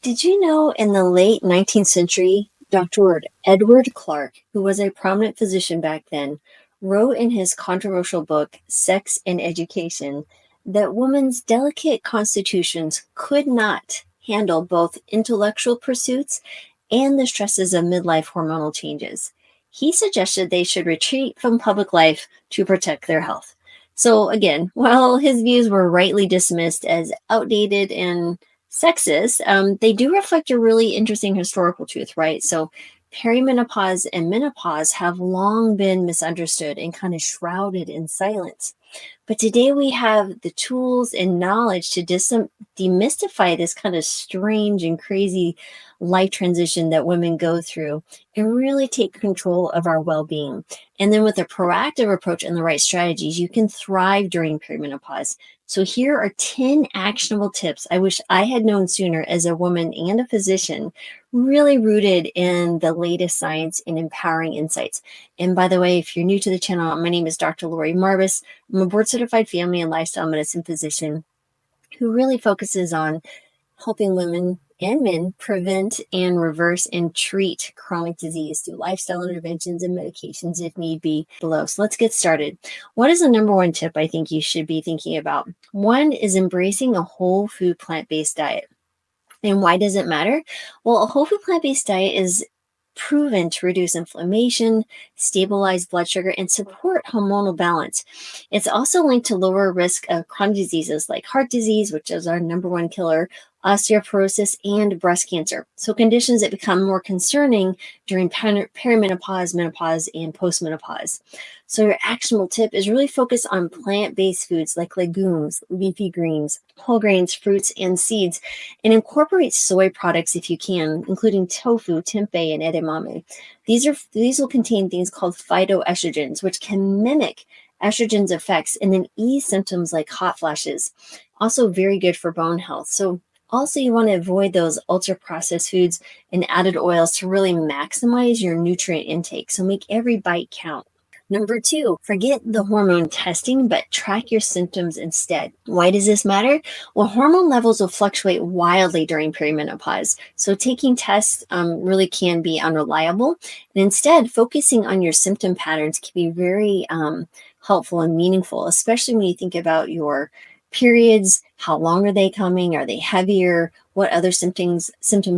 Did you know in the late 19th century, Dr. Edward Clark, who was a prominent physician back then, wrote in his controversial book, Sex and Education, that women's delicate constitutions could not handle both intellectual pursuits and the stresses of midlife hormonal changes. He suggested they should retreat from public life to protect their health. So, again, while his views were rightly dismissed as outdated and sexist, they do reflect a really interesting historical truth, right? So, perimenopause and menopause have long been misunderstood and kind of shrouded in silence. But today we have the tools and knowledge to demystify this kind of strange and crazy life transition that women go through and really take control of our well being. And then with a proactive approach and the right strategies, you can thrive during perimenopause. So here are 10 actionable tips I wish I had known sooner as a woman and a physician, really rooted in the latest science and empowering insights. And by the way, if you're new to the channel, my name is Dr. Lori Marbus. I'm a board certified family and lifestyle medicine physician who really focuses on helping women and men prevent and reverse and treat chronic disease through lifestyle interventions and medications if need be below. So let's get started. What is the number one tip I think you should be thinking about? One is embracing a whole food plant-based diet. And why does it matter? Well, a whole food plant-based diet is proven to reduce inflammation, stabilize blood sugar, and support hormonal balance. It's also linked to lower risk of chronic diseases like heart disease, which is our number one killer, osteoporosis, and breast cancer. So conditions that become more concerning during perimenopause, menopause, and postmenopause. So your actionable tip is really focus on plant-based foods like legumes, leafy greens, whole grains, fruits, and seeds, and incorporate soy products if you can, including tofu, tempeh, and edamame. These will contain things called phytoestrogens, which can mimic estrogen's effects and then ease symptoms like hot flashes. Also very good for bone health. So also you want to avoid those ultra-processed foods and added oils to really maximize your nutrient intake. So make every bite count. Number two, forget the hormone testing, but track your symptoms instead. Why does this matter? Well, hormone levels will fluctuate wildly during perimenopause, so taking tests really can be unreliable. And instead, focusing on your symptom patterns can be very helpful and meaningful, especially when you think about your periods. How long are they coming? Are they heavier? What other symptoms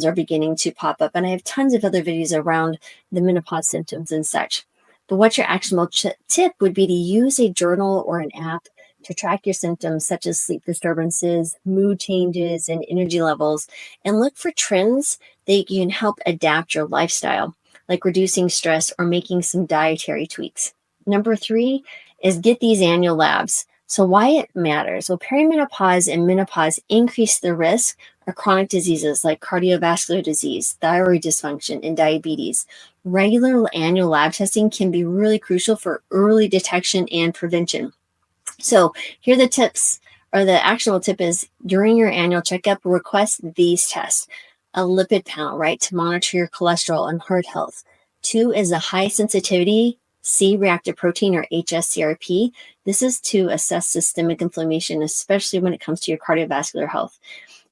are beginning to pop up? And I have tons of other videos around the menopause symptoms and such. But what's your actionable tip would be to use a journal or an app to track your symptoms such as sleep disturbances, mood changes, and energy levels, and look for trends that you can help adapt your lifestyle, like reducing stress or making some dietary tweaks. Number three is get these annual labs. So why it matters? Well, perimenopause and menopause increase the risk of chronic diseases like cardiovascular disease, thyroid dysfunction, and diabetes. Regular annual lab testing can be really crucial for early detection and prevention. So here are the tips, or the actionable tip is during your annual checkup, request these tests. A lipid panel, right, to monitor your cholesterol and heart health. Two is a high sensitivity C-reactive protein, or hsCRP. This is to assess systemic inflammation, especially when it comes to your cardiovascular health.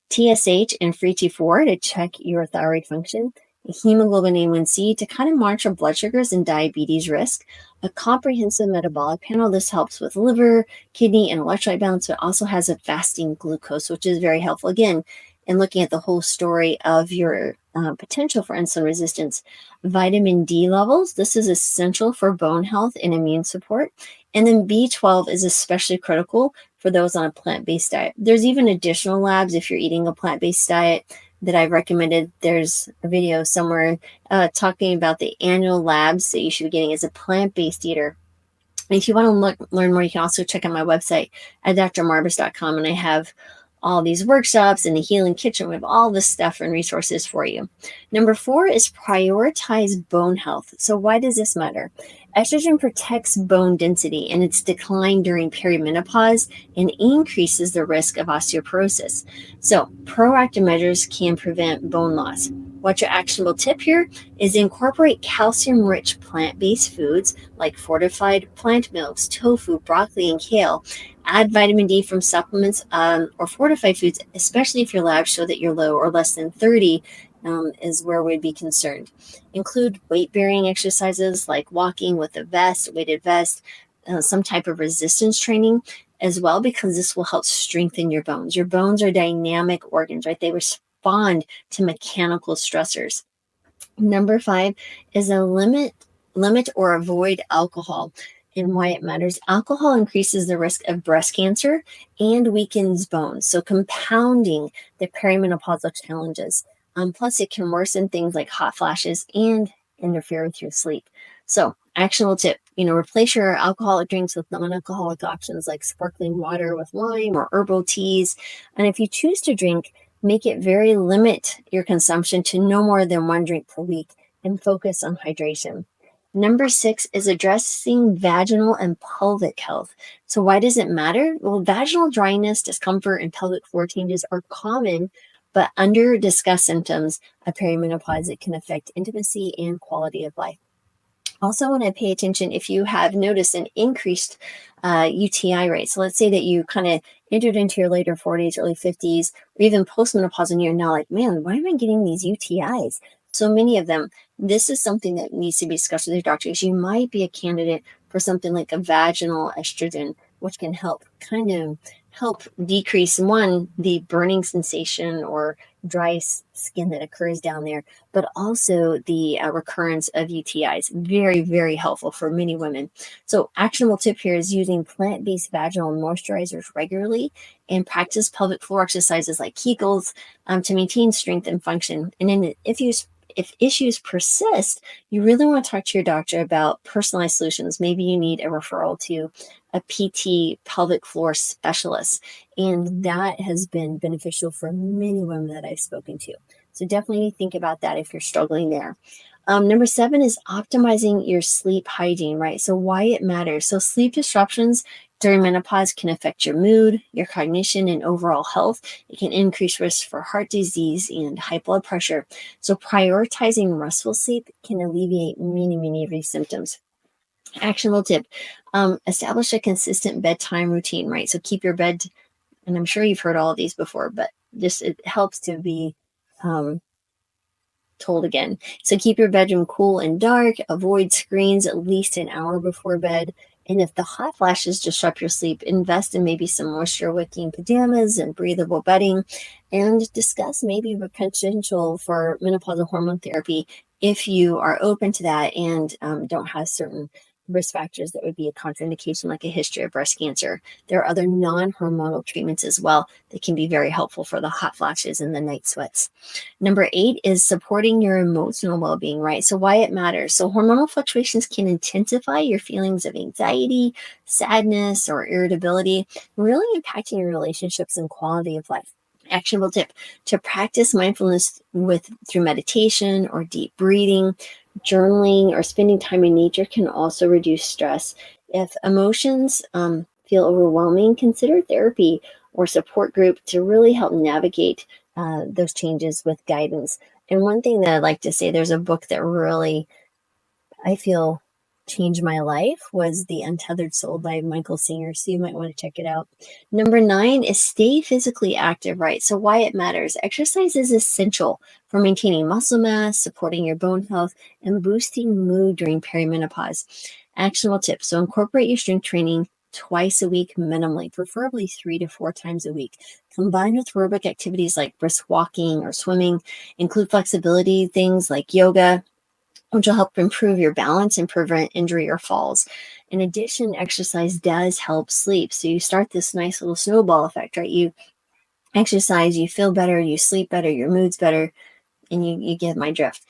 TSH and free T4 to check your thyroid function. A hemoglobin A1C to kind of monitor blood sugars and diabetes risk. A comprehensive metabolic panel. This helps with liver, kidney, and electrolyte balance, but also has a fasting glucose, which is very helpful, again, in looking at the whole story of your potential for insulin resistance. Vitamin D levels. This is essential for bone health and immune support. And then B12 is especially critical for those on a plant-based diet. There's even additional labs if you're eating a plant-based diet that I've recommended. There's a video somewhere talking about the annual labs that you should be getting as a plant-based eater. And if you want to learn more, you can also check out my website at drmarbus.com, and I have all these workshops and the healing kitchen. We have all this stuff and resources for you. Number four is prioritize bone health. So why does this matter? Estrogen protects bone density and its decline during perimenopause and increases the risk of osteoporosis. So proactive measures can prevent bone loss. What's your actionable tip here is incorporate calcium-rich plant-based foods like fortified plant milks, tofu, broccoli, and kale. Add vitamin D from supplements or fortified foods, especially if your labs show that you're low or less than 30 is where we'd be concerned. Include weight-bearing exercises like walking with a vest, weighted vest, some type of resistance training as well, because this will help strengthen your bones. Your bones are dynamic organs, right? They respond to mechanical stressors. Number 5 is a limit or avoid alcohol. And why it matters. Alcohol increases the risk of breast cancer and weakens bones, so compounding the perimenopausal challenges. Plus, it can worsen things like hot flashes and interfere with your sleep. So, actionable tip, replace your alcoholic drinks with non-alcoholic options like sparkling water with lime or herbal teas. And if you choose to drink, limit your consumption to no more than 1 drink per week and focus on hydration. Number 6 is addressing vaginal and pelvic health. So why does it matter? Well, vaginal dryness, discomfort, and pelvic floor changes are common, but under discussed symptoms of perimenopause, it can affect intimacy and quality of life. Also want to pay attention if you have noticed an increased UTI rate. So let's say that you kind of entered into your later 40s, early 50s, or even postmenopausal, and you're now like, man, why am I getting these UTIs? So many of them. This is something that needs to be discussed with your doctor, because you might be a candidate for something like a vaginal estrogen, which can help decrease, one, the burning sensation or dry skin that occurs down there, but also the recurrence of UTIs. Very, very helpful for many women. So actionable tip here is using plant-based vaginal moisturizers regularly and practice pelvic floor exercises like Kegels to maintain strength and function. And then if issues persist, you really want to talk to your doctor about personalized solutions. Maybe you need a referral to a PT pelvic floor specialist. And that has been beneficial for many women that I've spoken to. So definitely think about that if you're struggling there. Number 7 is optimizing your sleep hygiene, right? So why it matters. So sleep disruptions during menopause can affect your mood, your cognition, and overall health. It can increase risk for heart disease and high blood pressure. So prioritizing restful sleep can alleviate many, many of these symptoms. Actionable tip, establish a consistent bedtime routine, right? So keep your bed, and I'm sure you've heard all of these before, but just it helps to be told again. So keep your bedroom cool and dark, avoid screens at least an hour before bed. And if the hot flashes disrupt your sleep, invest in maybe some moisture wicking pajamas and breathable bedding, and discuss maybe the potential for menopausal hormone therapy if you are open to that and don't have certain risk factors that would be a contraindication, like a history of breast cancer. There are other non-hormonal treatments as well that can be very helpful for the hot flashes and the night sweats. Number 8 is supporting your emotional well-being, right? So why it matters. So hormonal fluctuations can intensify your feelings of anxiety, sadness, or irritability, really impacting your relationships and quality of life. Actionable tip, to practice mindfulness through meditation or deep breathing, journaling, or spending time in nature can also reduce stress. If emotions feel overwhelming, consider therapy or support group to really help navigate those changes with guidance. And one thing that I'd like to say, there's a book that really, I feel, changed my life, was The Untethered Soul by Michael Singer. So you might want to check it out. Number 9 is stay physically active, right? So why it matters. Exercise is essential for maintaining muscle mass, supporting your bone health, and boosting mood during perimenopause. Actionable tips. So incorporate your strength training twice a week minimally, preferably 3 to 4 times a week. Combined with aerobic activities like brisk walking or swimming. Include flexibility things like yoga, which will help improve your balance and prevent injury or falls. In addition, exercise does help sleep. So you start this nice little snowball effect, right? You exercise, you feel better, you sleep better, your mood's better, and you get my drift.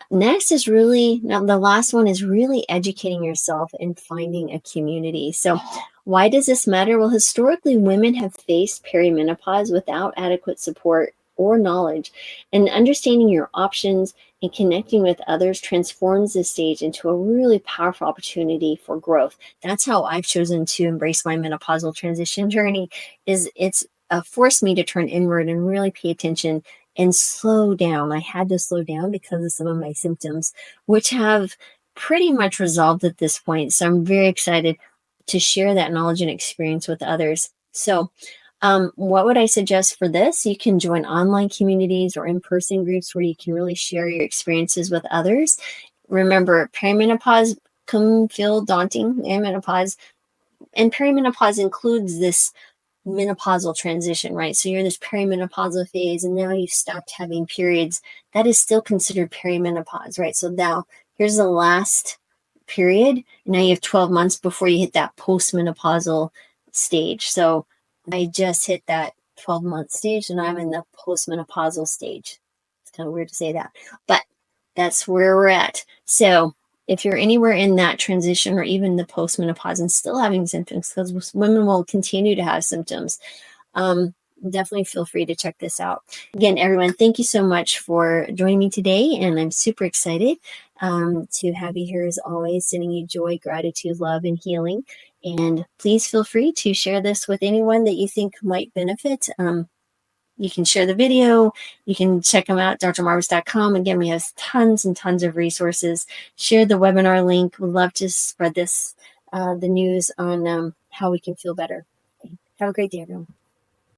Next is now the last one is really educating yourself and finding a community. So why does this matter? Well, historically, women have faced perimenopause without adequate support or knowledge, and understanding your options and connecting with others transforms this stage into a really powerful opportunity for growth. That's how I've chosen to embrace my menopausal transition journey. It's forced me to turn inward and really pay attention and slow down. I had to slow down because of some of my symptoms, which have pretty much resolved at this point. So I'm very excited to share that knowledge and experience with others. So, what would I suggest for this? You can join online communities or in-person groups where you can really share your experiences with others. Remember, perimenopause can feel daunting, and perimenopause includes this menopausal transition, right? So you're in this perimenopausal phase and now you've stopped having periods. That is still considered perimenopause, right? So now here's the last period. Now you have 12 months before you hit that postmenopausal stage. So I just hit that 12-month stage and I'm in the postmenopausal stage. It's kind of weird to say that, but that's where we're at. So if you're anywhere in that transition or even the postmenopause and still having symptoms, because women will continue to have symptoms, definitely feel free to check this out. Again, everyone, thank you so much for joining me today, and I'm super excited to have you here as always, sending you joy, gratitude, love, and healing. And please feel free to share this with anyone that you think might benefit. You can share the video. You can check them out, drmarvis.com. Again, we have tons and tons of resources. Share the webinar link. We'd love to spread this, the news on how we can feel better. Have a great day, everyone.